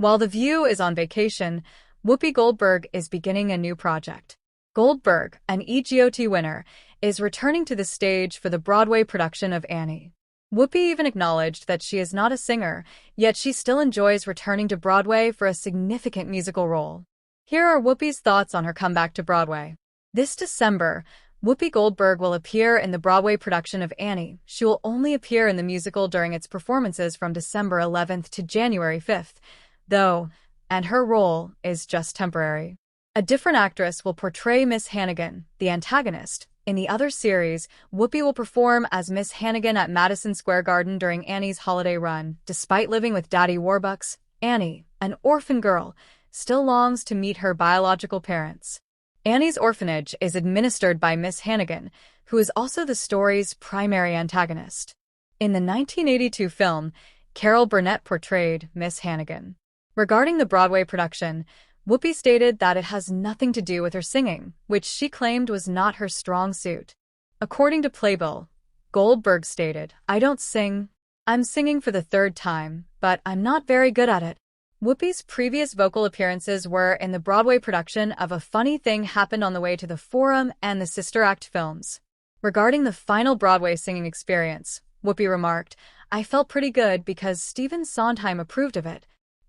While The View is on vacation, Whoopi Goldberg is beginning a new project. Goldberg, an EGOT winner, is returning to the stage for the Broadway production of Annie. Whoopi even acknowledged that she is not a singer, yet she still enjoys returning to Broadway for a significant musical role. Here are Whoopi's thoughts on her comeback to Broadway. This December, Whoopi Goldberg will appear in the Broadway production of Annie. She will only appear in the musical during its performances from December 11th to January 5th, though, and her role is just temporary. A different actress will portray Miss Hannigan, the antagonist. In the other series, Whoopi will perform as Miss Hannigan at Madison Square Garden during Annie's holiday run. Despite living with Daddy Warbucks, Annie, an orphan girl, still longs to meet her biological parents. Annie's orphanage is administered by Miss Hannigan, who is also the story's primary antagonist. In the 1982 film, Carol Burnett portrayed Miss Hannigan. Regarding the Broadway production, Whoopi stated that it has nothing to do with her singing, which she claimed was not her strong suit. According to Playbill, Goldberg stated, "I don't sing. I'm singing for the third time, but I'm not very good at it." Whoopi's previous vocal appearances were in the Broadway production of A Funny Thing Happened on the Way to the Forum and the Sister Act films. Regarding the final Broadway singing experience, Whoopi remarked, "I felt pretty good because Stephen Sondheim approved of it.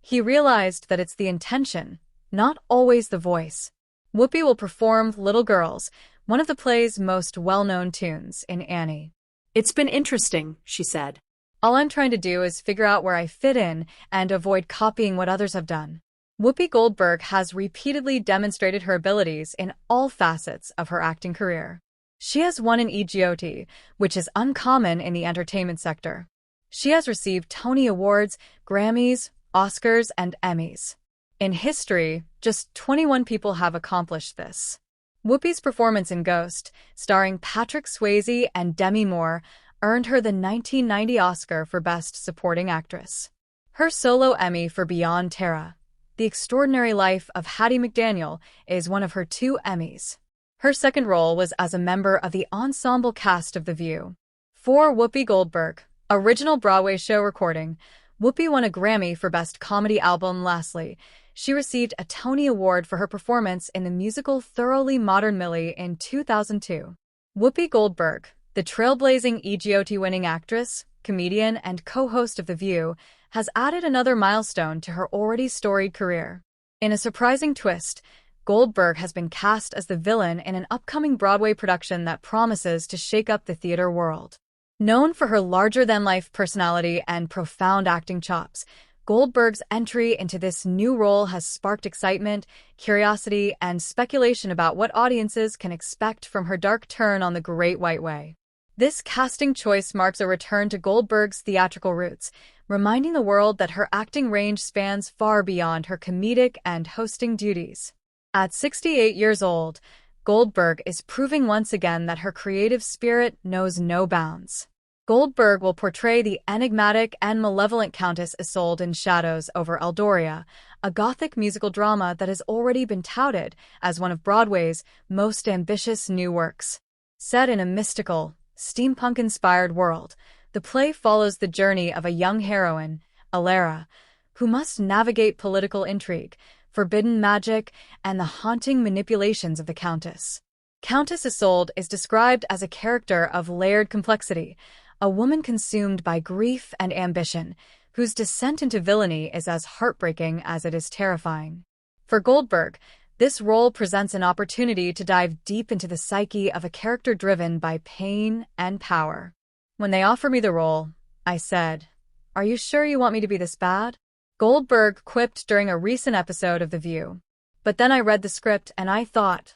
He realized that it's the intention, not always the voice." Whoopi will perform Little Girls, one of the play's most well-known tunes, in Annie. "It's been interesting," she said. "All I'm trying to do is figure out where I fit in and avoid copying what others have done." Whoopi Goldberg has repeatedly demonstrated her abilities in all facets of her acting career. She has won an EGOT, which is uncommon in the entertainment sector. She has received Tony Awards, Grammys, Oscars, and Emmys. In history, just 21 people have accomplished this. Whoopi's performance in Ghost, starring Patrick Swayze and Demi Moore, earned her the 1990 Oscar for Best Supporting Actress. Her solo Emmy for Beyond Terra, The Extraordinary Life of Hattie McDaniel, is one of her 2 Emmys. Her second role was as a member of the ensemble cast of The View. For Whoopi Goldberg, original Broadway show recording, Whoopi won a Grammy for Best Comedy Album. Lastly, she received a Tony Award for her performance in the musical Thoroughly Modern Millie in 2002. Whoopi Goldberg, the trailblazing EGOT-winning actress, comedian, and co-host of The View, has added another milestone to her already storied career. In a surprising twist, Goldberg has been cast as the villain in an upcoming Broadway production that promises to shake up the theater world. Known for her larger-than-life personality and profound acting chops, Goldberg's entry into this new role has sparked excitement, curiosity, and speculation about what audiences can expect from her dark turn on the Great White Way. This casting choice marks a return to Goldberg's theatrical roots, reminding the world that her acting range spans far beyond her comedic and hosting duties. At 68 years old, Goldberg is proving once again that her creative spirit knows no bounds. Goldberg will portray the enigmatic and malevolent Countess Isolde in Shadows over Eldoria, a Gothic musical drama that has already been touted as one of Broadway's most ambitious new works. Set in a mystical, steampunk-inspired world, the play follows the journey of a young heroine, Alara, who must navigate political intrigue, forbidden magic, and the haunting manipulations of the Countess. Countess Isolde is described as a character of layered complexity, a woman consumed by grief and ambition, whose descent into villainy is as heartbreaking as it is terrifying. For Goldberg, this role presents an opportunity to dive deep into the psyche of a character driven by pain and power. "When they offered me the role, I said, 'Are you sure you want me to be this bad?'" Goldberg quipped during a recent episode of The View. "But then I read the script and I thought,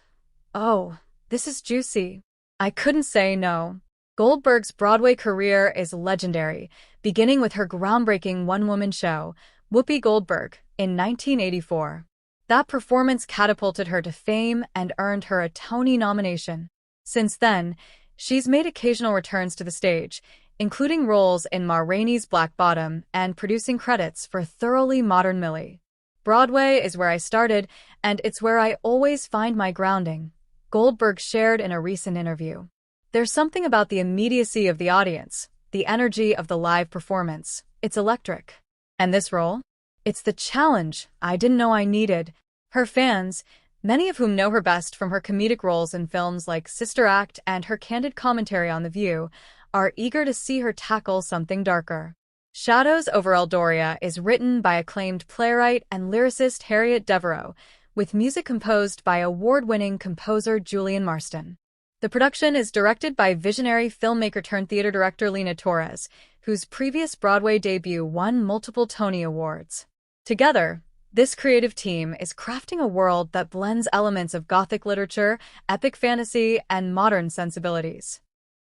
oh, this is juicy. I couldn't say no." Goldberg's Broadway career is legendary, beginning with her groundbreaking one-woman show, Whoopi Goldberg, in 1984. That performance catapulted her to fame and earned her a Tony nomination. Since then, she's made occasional returns to the stage, including roles in Ma Rainey's Black Bottom and producing credits for Thoroughly Modern Millie. "Broadway is where I started, and it's where I always find my grounding," Goldberg shared in a recent interview. "There's something about the immediacy of the audience, the energy of the live performance. It's electric. And this role? It's the challenge I didn't know I needed. Her fans, many of whom know her best from her comedic roles in films like Sister Act and her candid commentary on The View, are eager to see her tackle something darker. Shadows over Eldoria is written by acclaimed playwright and lyricist Harriet Devereux, with music composed by award-winning composer Julian Marston. The production is directed by visionary filmmaker-turned-theater director Lena Torres, whose previous Broadway debut won multiple Tony Awards. Together, this creative team is crafting a world that blends elements of Gothic literature, epic fantasy, and modern sensibilities.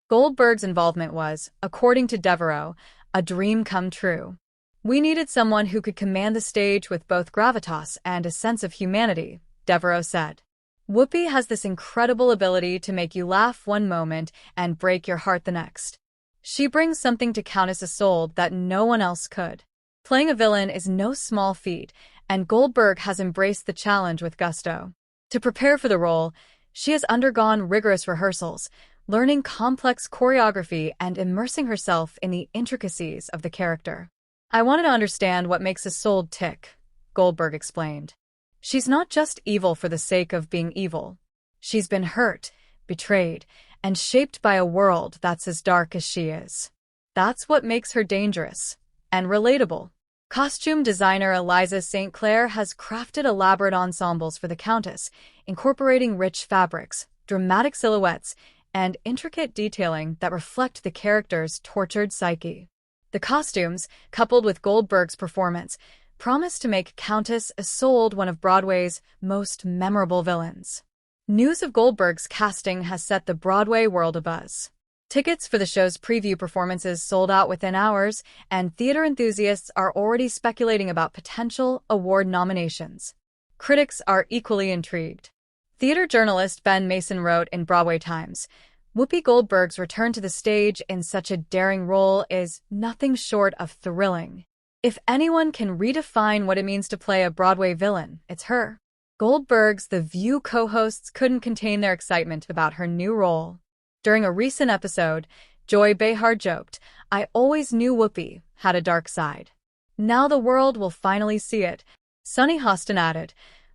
Goldberg's involvement was, according to Devereux, a dream come true. We needed someone who could command the stage with both gravitas and a sense of humanity, Devereux said. Whoopi has this incredible ability to make you laugh one moment and break your heart the next. She brings something to Countess Isolde that no one else could. Playing a villain is no small feat, and Goldberg has embraced the challenge with gusto. To prepare for the role, she has undergone rigorous rehearsals, learning complex choreography and immersing herself in the intricacies of the character. I wanted to understand what makes Isolde tick, Goldberg explained. She's not just evil for the sake of being evil. She's been hurt, betrayed, and shaped by a world that's as dark as she is. That's what makes her dangerous and relatable. Costume designer Eliza St. Clair has crafted elaborate ensembles for the Countess, incorporating rich fabrics, dramatic silhouettes, and intricate detailing that reflect the character's tortured psyche. The costumes, coupled with Goldberg's performance, promise to make Countess Isolde one of Broadway's most memorable villains. News of Goldberg's casting has set the Broadway world abuzz. Tickets for the show's preview performances sold out within hours, and theater enthusiasts are already speculating about potential award nominations. Critics are equally intrigued. Theater journalist Ben Mason wrote in Broadway Times, "Whoopi Goldberg's return to the stage in such a daring role is nothing short of thrilling. If anyone can redefine what it means to play a Broadway villain, it's her." Goldberg's The View co-hosts couldn't contain their excitement about her new role. During a recent episode, Joy Behar joked, "I always knew Whoopi had a dark side. Now the world will finally see it." Sunny Hostin added,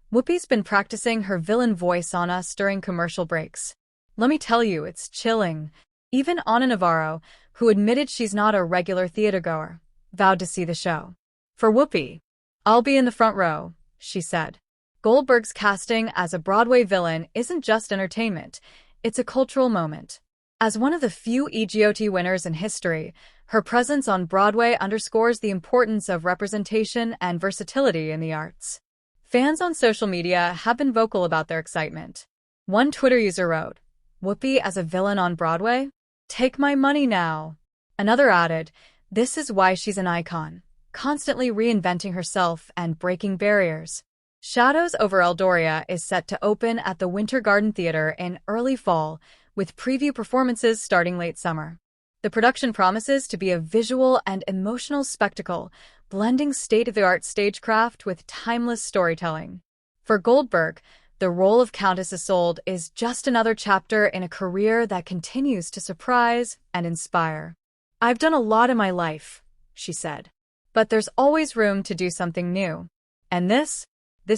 "Whoopi's been practicing her villain voice on us during commercial breaks. Let me tell you, it's chilling." Even Ana Navarro, who admitted she's not a regular theatergoer, vowed to see the show. "For Whoopi, I'll be in the front row," she said. Goldberg's casting as a Broadway villain isn't just entertainment, it's a cultural moment. As one of the few EGOT winners in history, her presence on Broadway underscores the importance of representation and versatility in the arts. Fans on social media have been vocal about their excitement. One Twitter user wrote, "Whoopi as a villain on Broadway? Take my money now." Another added, "This is why she's an icon, constantly reinventing herself and breaking barriers." Shadows over Eldoria is set to open at the Winter Garden Theater in early fall, with preview performances starting late summer. The production promises to be a visual and emotional spectacle, blending state-of-the-art stagecraft with timeless storytelling. For Goldberg, the role of Countess Isolde is just another chapter in a career that continues to surprise and inspire. "I've done a lot in my life," she said, "but there's always room to do something new. And this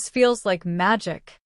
feels like magic."